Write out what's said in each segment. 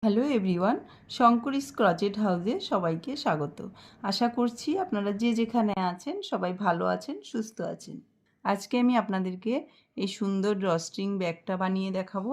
Hello everyone, শঙ্করীস crochet হাউসে সবাইকে স্বাগত। আশা করছি আপনারা যে যেখানে আছেন সবাই ভালো আছেন, সুস্থ আছেন। আজকে আমি আপনাদেরকে এই সুন্দর ড্রস্ট্রিং ব্যাগটা বানিয়ে দেখাবো।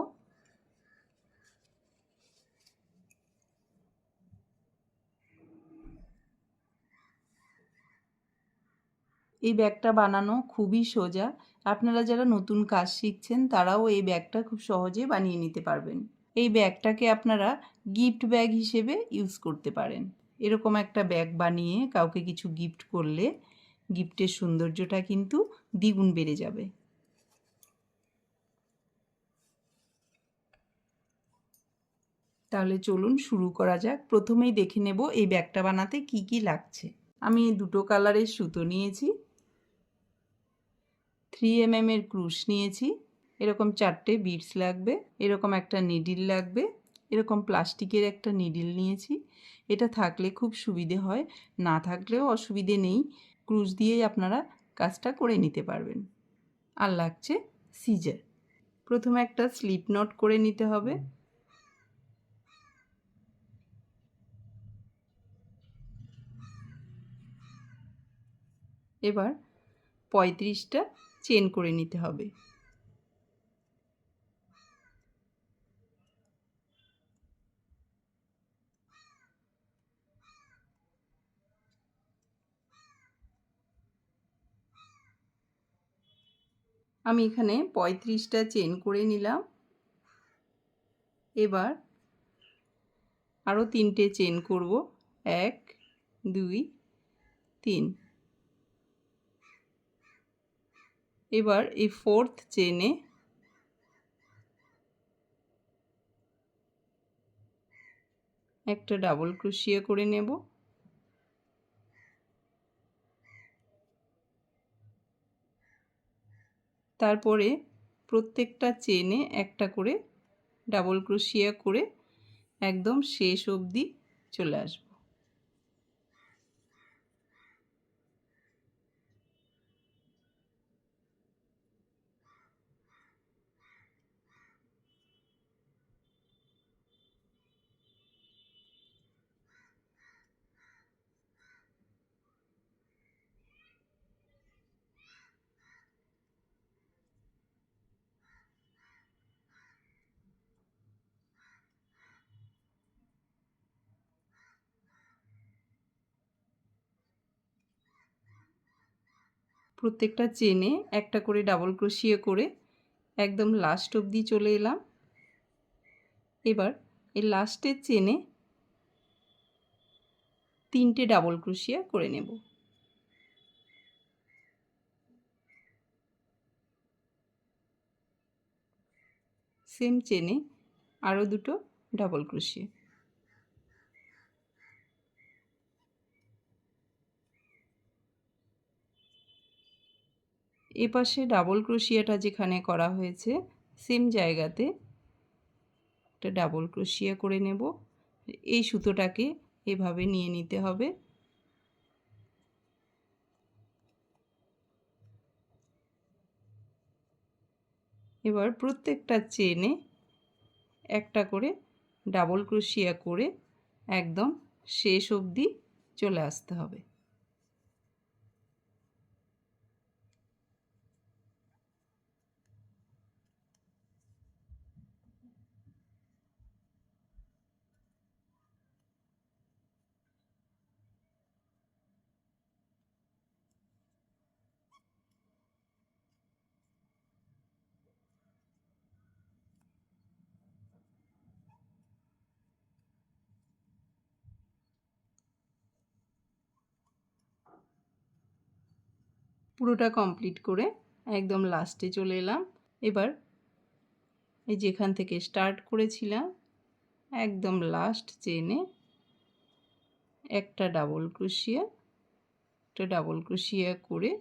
এই ব্যাগটা বানানো খুবই সোজা। আপনারা যারা নতুন কাজ শিখছেন তারাও এই ব্যাগটা খুব সহজে বানিয়ে নিতে পারবেন। এই ব্যাগটাকে আপনারা গিফট ব্যাগ হিসেবে ইউজ করতে পারেন। এরকম একটা ব্যাগ বানিয়ে কাউকে কিছু গিফট করলে গিফটের সৌন্দর্যটা কিন্তু দ্বিগুণ বেড়ে যাবে। তাহলে চলুন শুরু করা যাক। প্রথমেই দেখে নেব এই ব্যাগটা বানাতে কি কি লাগছে। আমি দুটো কালারের সুতো নিয়েছি, 3mm এর ক্রুশ নিয়েছি, এরকম 4টে বিডস লাগবে, এরকম একটা নিডিল লাগবে, এরকম প্লাস্টিকের একটা নিডিল নিয়েছি। এটা থাকলে খুব সুবিধে হয়, না থাকলেও অসুবিধে নেই, ক্রুশ দিয়েই আপনারা কাজটা করে নিতে পারবেন। আর লাগছে সিজার। প্রথমে একটা স্লিপ নট করে নিতে হবে। এবার 35টা চেন করে নিতে হবে। আমি এখানে 35টা চেন করে নিলাম। এবার আরও 3টে চেন করব, 1 2 3। এবার এই 4th চেনে একটা ডাবল ক্রোশিয়া করে নেব। তারপরে প্রত্যেকটা চেনে একটা করে ডাবল ক্রোশিয়া করে একদম শেষ অবধি চলে আসব। প্রত্যেকটা চেনে একটা করে ডাবল ক্রোশিয়া করে একদম লাস্ট অবধি চলে এলাম। এবার এই লাস্টের চেনে 3টে ডাবল ক্রোশিয়া করে নেব। সেম চেনে আরও দুটো ডাবল ক্রোশিয়া। এপাশে ডাবল ক্রোশিয়াটা যেখানে করা হয়েছে সেম জায়গাতে একটা ডাবল ক্রোশিয়া করে নেব। এই সুতোটাকে এভাবে নিয়ে নিতে হবে। এবার প্রত্যেকটা চেনে একটা করে ডাবল ক্রোশিয়া করে একদম শেষ অবধি চলে আসতে হবে। পুরোটা কমপ্লিট করে একদম লাস্টে চলে এলাম। এবার এই যেখান থেকে স্টার্ট করেছিলাম একদম লাস্ট চেনে একটা ডাবল ক্রোশিয়া করে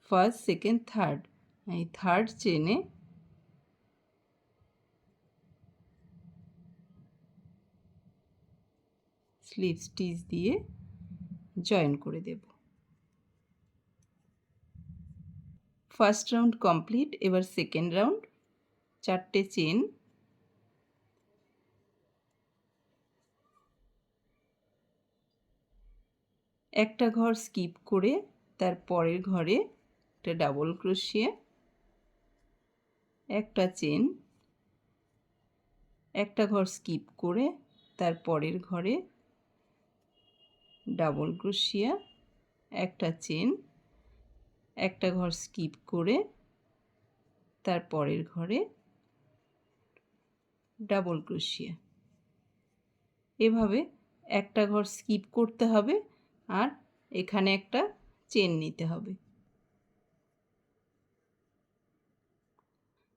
ফার্স্ট সেকেন্ড থার্ড এই থার্ড চেনে স্লিপ স্টিচ দিয়ে জয়েন করে দেব। First round complete. এবার সেকেন্ড রাউন্ড। 4টে চেন, একটা ঘর স্কিপ করে তার পরের ঘরে একটা ডাবল ক্রোশিয়া, একটা চেন, একটা ঘর স্কিপ করে তার পরের ঘরে ডাবল ক্রোশিয়া, একটা চেন, একটা ঘর স্কিপ করে তার পরের ঘরে ডাবল ক্রোশিয়া। এভাবে একটা ঘর স্কিপ করতে হবে আর এখানে একটা চেন নিতে হবে।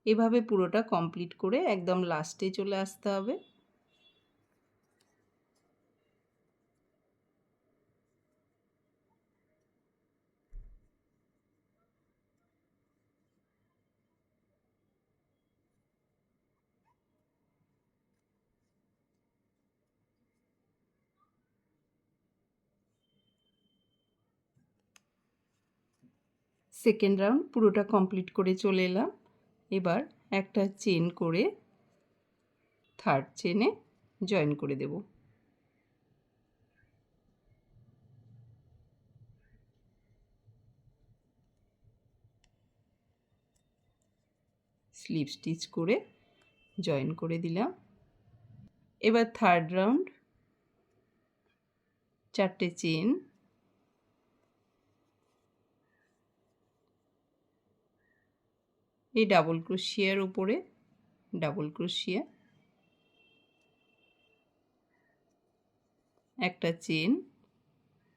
এভাবে পুরোটা কমপ্লিট করে একদম লাস্টে চলে আসতে হবে। সেকেন্ড রাউন্ড পুরোটা কমপ্লিট করে চলে এলাম। এবার একটা চেন করে থার্ড চেনে জয়েন করে দেব। স্লিপ স্টিচ করে জয়েন করে দিলাম। এবার থার্ড রাউন্ড চারটে চেন, এই ডাবল ক্রোশিয়ার উপরে ডাবল ক্রোশিয়া, একটা চেন,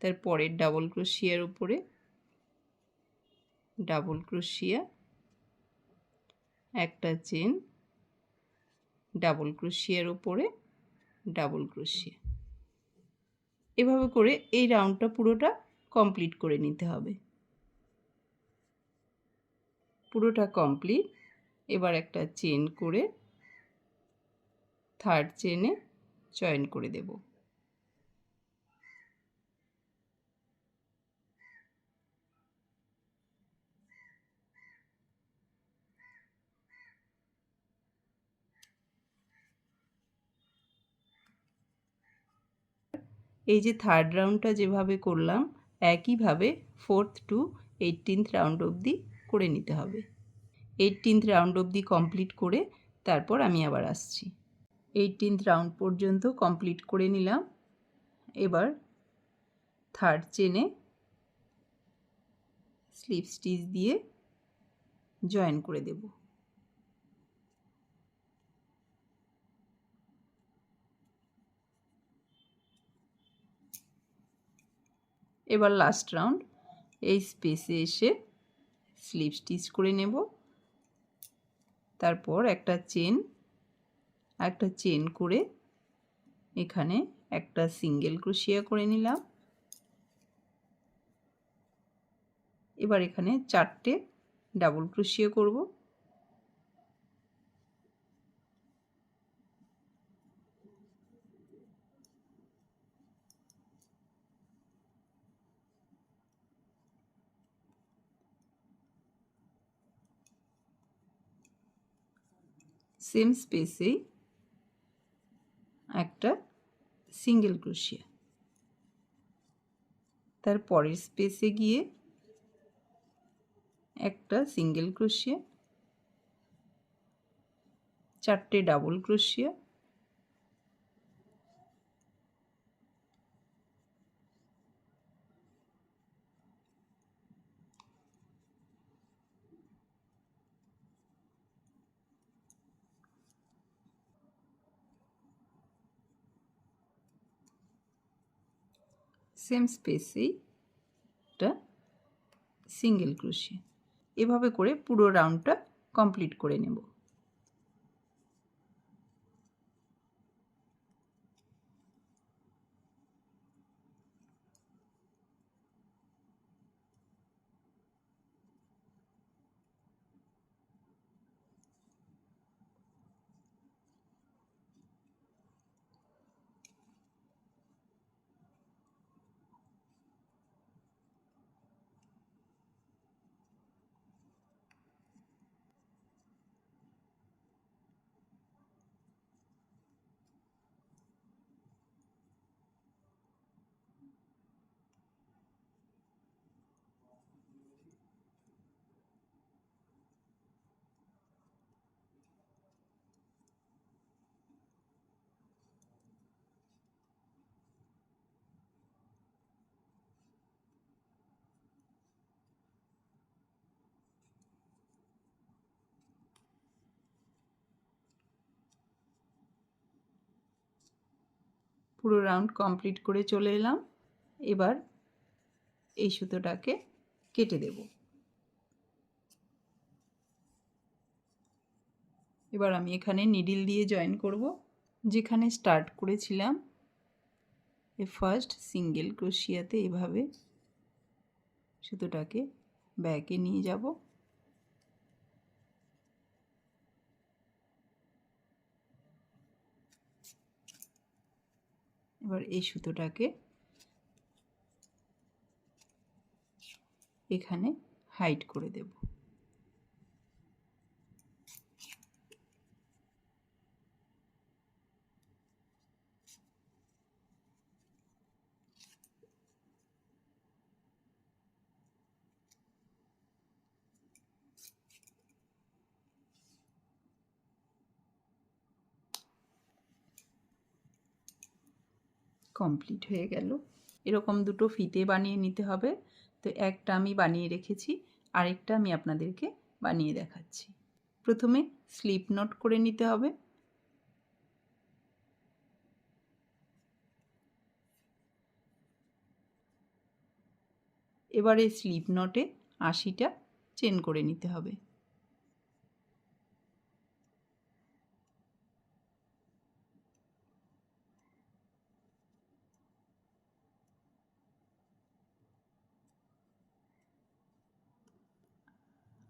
তার পরের ডাবল ক্রোশিয়ার উপরে ডাবল ক্রোশিয়া, একটা চেন, ডাবল ক্রোশিয়ার উপরে ডাবল ক্রোশিয়া। এভাবে করে এই রাউন্ডটা পুরোটা কমপ্লিট করে নিতে হবে। পুরোটা কমপ্লিট। এবার একটা চেন করে থার্ড চেনে জয়েন করে দেব। এই যে থার্ড রাউন্ডটা যেভাবে করলাম একইভাবে 4th টু 18th রাউন্ড অবধি করে নিতে হবে। 18th রাউন্ড অবধি কমপ্লিট করে তারপর আমি আবার আসছি। 18th রাউন্ড পর্যন্ত কমপ্লিট করে নিলাম। এবার থার্ড চেনে স্লিপ স্টিচ দিয়ে জয়েন করে দেব। এবার লাস্ট রাউন্ড এই স্পেসে এসে স্লিপ স্টিচ করে নেব। তারপর একটা চেন করে এখানে একটা সিঙ্গেল ক্রোশিয়া করে নিলাম। এবার এখানে চারটে ডাবল ক্রোশিয়া করব। সেম স্পেসেই একটা সিঙ্গেল ক্রোশিয়া, তার পরের স্পেসে গিয়ে একটা সিঙ্গেল ক্রোশিয়া, চারটে ডাবল ক্রোশিয়া, সেম স্পেসেই একটা সিঙ্গেল ক্রোশিয়া। এভাবে করে পুরো রাউন্ডটা কমপ্লিট করে নেব। পুরো রাউন্ড কমপ্লিট করে চলে এলাম। এবার এই সুতোটাকে কেটে দেব। এবার আমি এখানে নিডল দিয়ে জয়েন করব। যেখানে স্টার্ট করেছিলাম এই ফার্স্ট সিঙ্গেল ক্রোশিয়াতে এভাবে সুতোটাকে ব্যাকে নিয়ে যাব। এবার এই সুতোটাকে এখানে হাইড করে দেব। কমপ্লিট হয়ে গেল। এরকম দুটো ফিতে বানিয়ে নিতে হবে। তো একটা আমি বানিয়ে রেখেছি, আরেকটা আমি আপনাদেরকে বানিয়ে দেখাচ্ছি। প্রথমে স্লিপ নট করে নিতে হবে। এবারে স্লিপ নটে 80টা চেন করে নিতে হবে।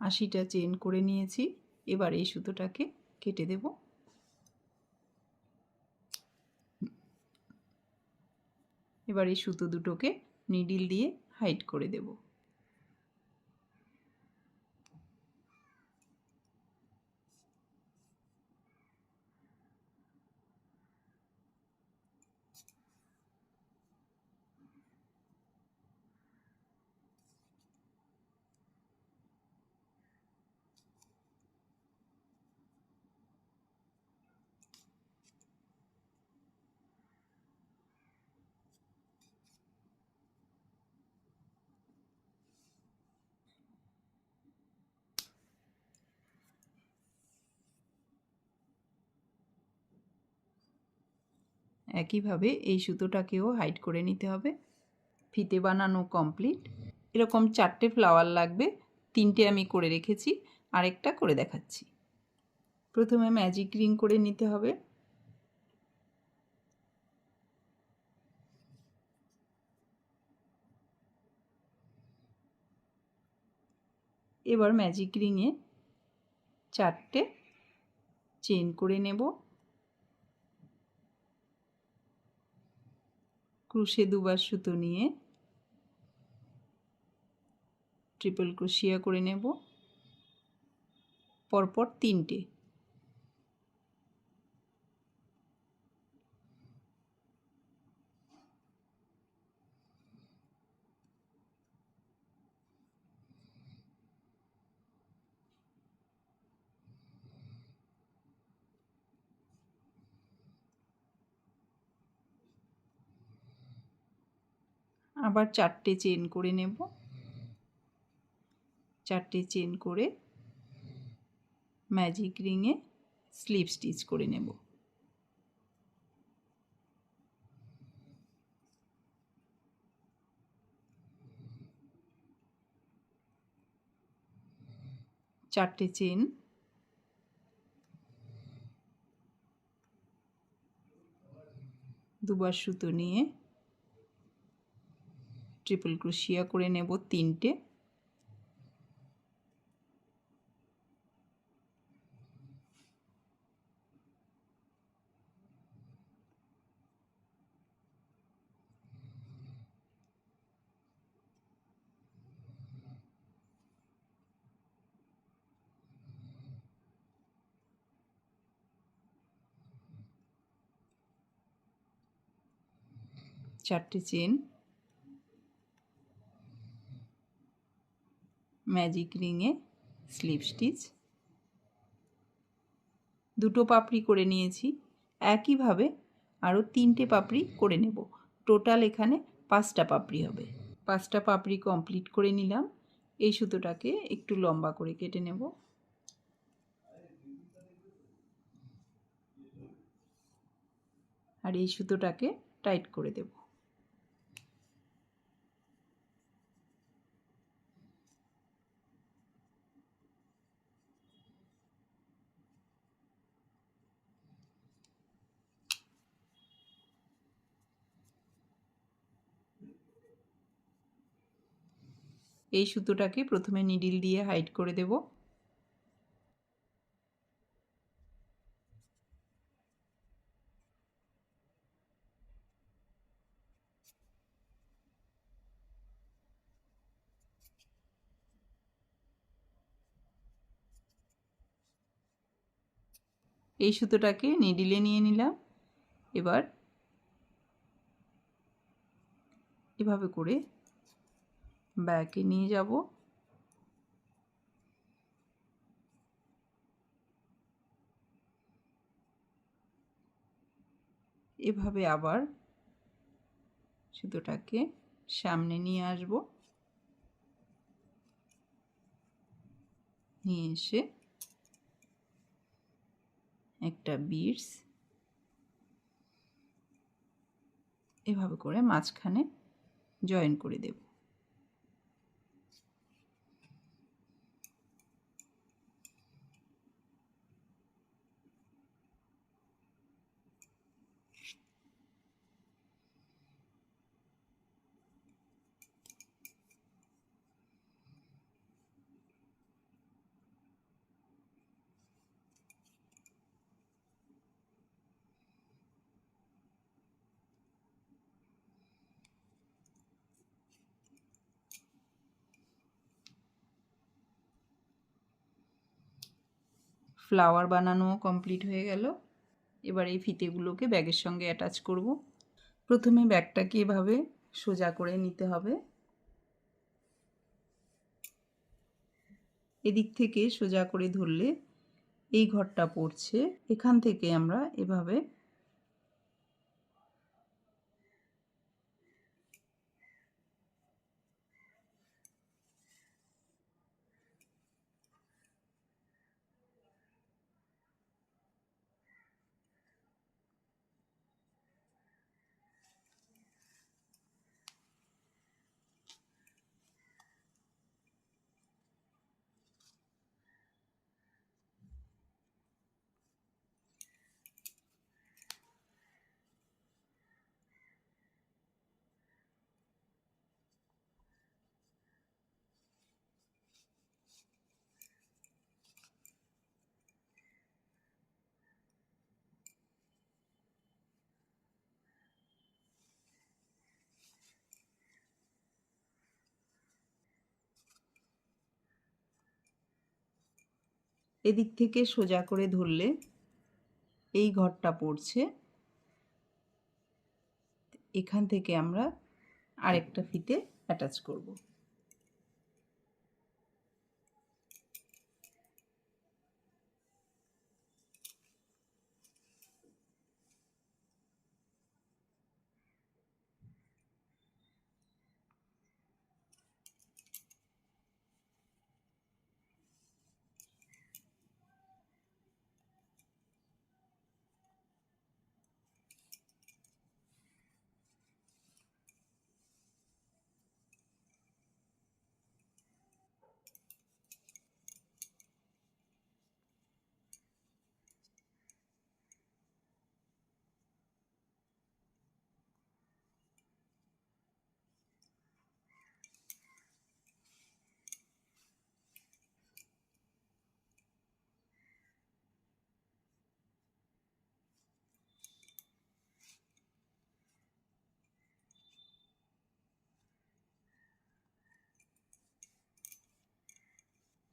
আশিটা চেন করে নিয়েছি। এবার এই সুতোটাকে কেটে দেব। এবার এই সুতো দুটোকে নিডল দিয়ে হাইড করে দেব। একইভাবে এই সুতোটাকেও হাইড করে নিতে হবে। ফিতে বানানো কমপ্লিট। এরকম 4টে ফ্লাওয়ার লাগবে। 3টে আমি করে রেখেছি, আরেকটা করে দেখাচ্ছি। প্রথমে ম্যাজিক রিং করে নিতে হবে। এবার ম্যাজিক রিংয়ে 4টে চেন করে নেব। ক্রুশে দুবার সুতো নিয়ে ট্রিপল ক্রোশিয়া করে নেব। পরপর 3টে। আবার 4টে চেন করে নেব। 4টে চেন করে ম্যাজিক রিংয়ে স্লিপ স্টিচ করে নেব। চারটে চেন, দুবার সুতো নিয়ে ট্রিপল ক্রোশিয়া করে নেব 3টে। চারটে চেন, ম্যাজিক রিংয়ে স্লিপ স্টিচ। দুটো পাপড়ি করে নিয়েছি। একইভাবে আরও 3টে পাপড়ি করে নেব। টোটাল এখানে 5টা পাপড়ি হবে। 5টা পাপড়ি কমপ্লিট করে নিলাম। এই সুতোটাকে একটু লম্বা করে কেটে নেব। আর এই সুতোটাকে টাইট করে দেব। এই সুতোটাকে প্রথমে নিডল দিয়ে হাইড করে দেব। এই সুতোটাকে নিডলে নিয়ে নিলাম। এবার এভাবে করে ব্যাকে নিয়ে যাব। এভাবে আবার সুতোটাকে সামনে নিয়ে আসব, নিয়ে এসে একটা বিটস এভাবে করে মাঝখানে জয়েন করে দেব। ফ্লাওয়ার বানানো কমপ্লিট হয়ে গেল। এবার এই ফিতেগুলোকে ব্যাগের সঙ্গে অ্যাটাচ করব। প্রথমে ব্যাগটাকে এভাবে সোজা করে নিতে হবে। এদিক থেকে সোজা করে ধরলে এই ঘরটা পড়ছে, এখান থেকে আমরা এভাবে এদিক থেকে সোজা করে ধরলে এই ঘরটা পড়ছে, এখান থেকে আমরা আরেকটা ফিতে অ্যাটাচ করব।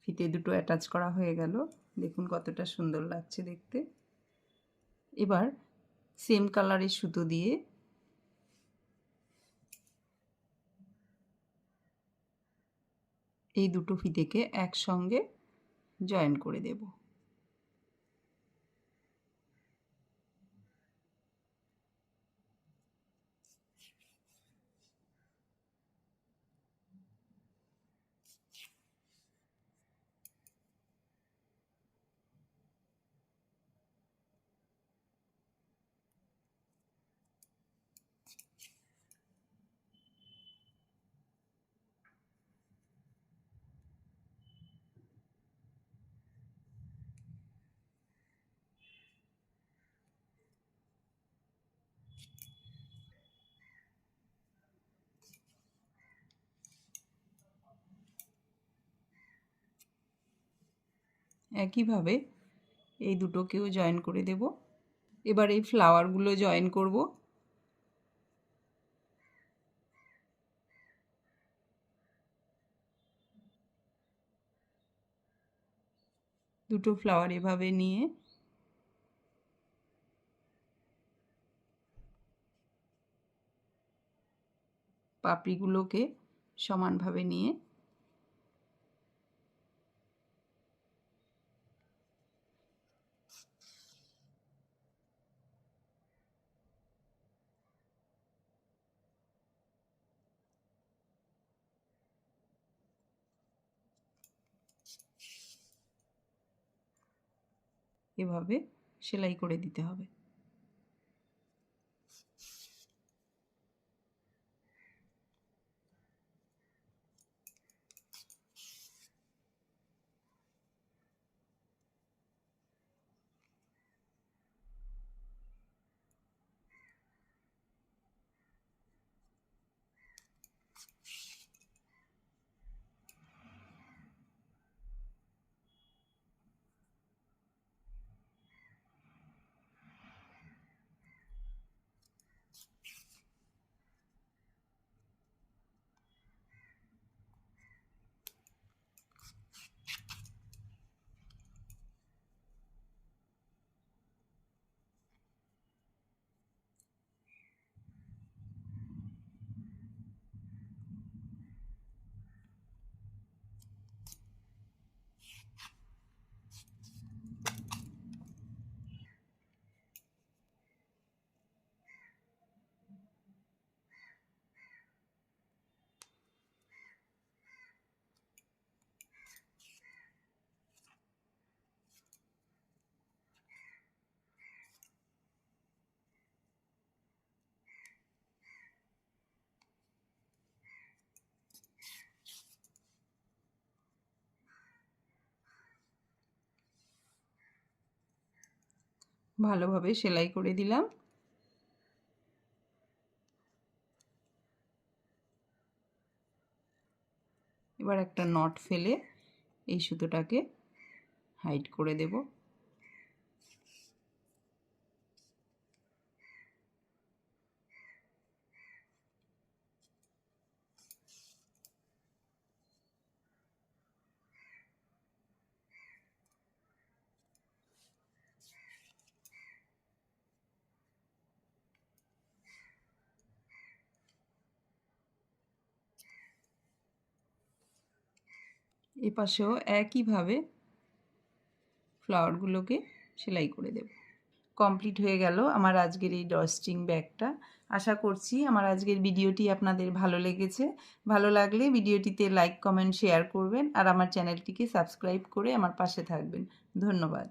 ফিতে দুটো অ্যাটাচ করা হয়ে গেল, দেখুন কতটা সুন্দর লাগছে দেখতে। এবার সেম কালারের সুতো দিয়ে এই দুটো ফিতেকে একসঙ্গে জয়েন করে দেব। একইভাবে এই দুটোকেও জয়েন করে দেব। এবার এই ফ্লাওয়ারগুলো জয়েন করব। দুটো ফ্লাওয়ার এভাবে নিয়ে পাপড়িগুলোকে সমানভাবে নিয়ে এভাবে সেলাই করে দিতে হবে। ভালোভাবে সেলাই করে দিলাম। এবার একটা নট ফেলে এই সুতোটাকে হাইড করে দেব। এপাশেও একইভাবে ফ্লাওয়ারগুলোকে সেলাই করে দেব। কমপ্লিট হয়ে গেল আমার আজকের এই ড্রস্ট্রিং ব্যাগটা। আশা করছি আমার আজকের ভিডিওটি আপনাদের ভালো লেগেছে। ভালো লাগলে ভিডিওটিতে লাইক, কমেন্ট, শেয়ার করবেন আর আমার চ্যানেলটিকে সাবস্ক্রাইব করে আমার পাশে থাকবেন। ধন্যবাদ।